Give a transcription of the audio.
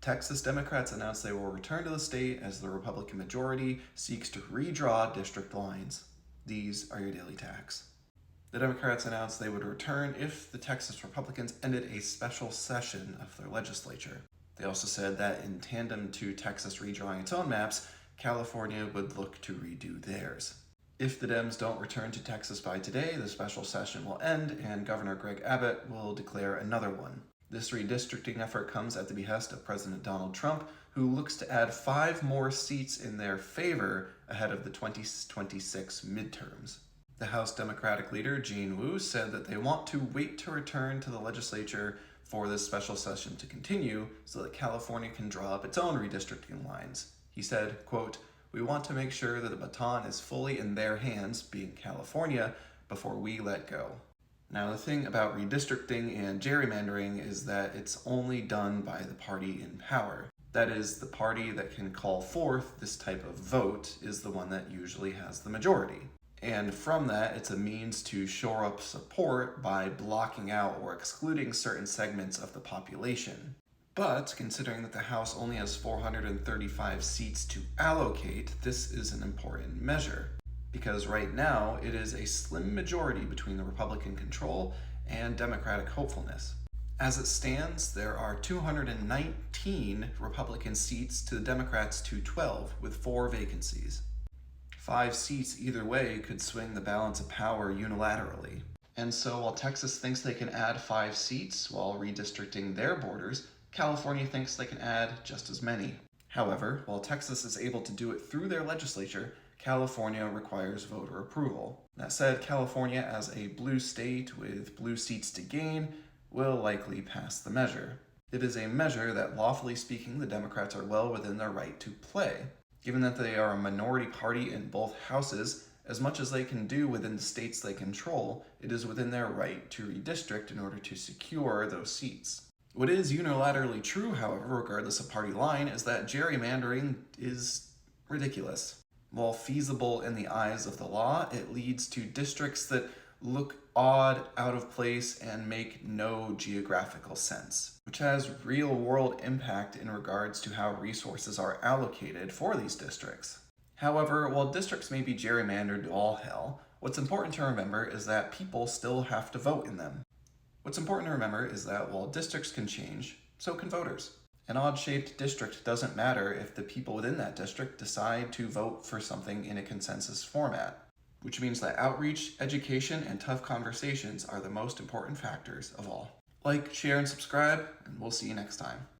Texas Democrats announced they will return to the state as the Republican majority seeks to redraw district lines. These are your daily tax. The Democrats announced they would return if the Texas Republicans ended a special session of their legislature. They also said that in tandem to Texas redrawing its own maps, California would look to redo theirs. If the Dems don't return to Texas by today, the special session will end and Governor Greg Abbott will declare another one. This redistricting effort comes at the behest of President Donald Trump, who looks to add 5 more seats in their favor ahead of the 2026 midterms. The House Democratic leader, Gene Wu, said that they want to wait to return to the legislature for this special session to continue so that California can draw up its own redistricting lines. He said, quote, "We want to make sure that the baton is fully in their hands, being California, before we let go." Now, the thing about redistricting and gerrymandering is that it's only done by the party in power. That is, the party that can call forth this type of vote is the one that usually has the majority. And from that, it's a means to shore up support by blocking out or excluding certain segments of the population. But considering that the House only has 435 seats to allocate, this is an important measure. Because right now, it is a slim majority between the Republican control and Democratic hopefulness. As it stands, there are 219 Republican seats to the Democrats' 212, with 4 vacancies. 5 seats either way could swing the balance of power unilaterally. And so while Texas thinks they can add 5 seats while redistricting their borders, California thinks they can add just as many. However, while Texas is able to do it through their legislature, California requires voter approval. That said, California, as a blue state with blue seats to gain, will likely pass the measure. It is a measure that, lawfully speaking, the Democrats are well within their right to play. Given that they are a minority party in both houses, as much as they can do within the states they control, it is within their right to redistrict in order to secure those seats. What is unilaterally true, however, regardless of party line, is that gerrymandering is ridiculous. While feasible in the eyes of the law, it leads to districts that look odd, out of place, and make no geographical sense, which has real-world impact in regards to how resources are allocated for these districts. However, while districts may be gerrymandered to all hell, what's important to remember is that people still have to vote in them. What's important to remember is that while districts can change, so can voters. An odd-shaped district doesn't matter if the people within that district decide to vote for something in a consensus format, which means that outreach, education, and tough conversations are the most important factors of all. Like, share, and subscribe, and we'll see you next time.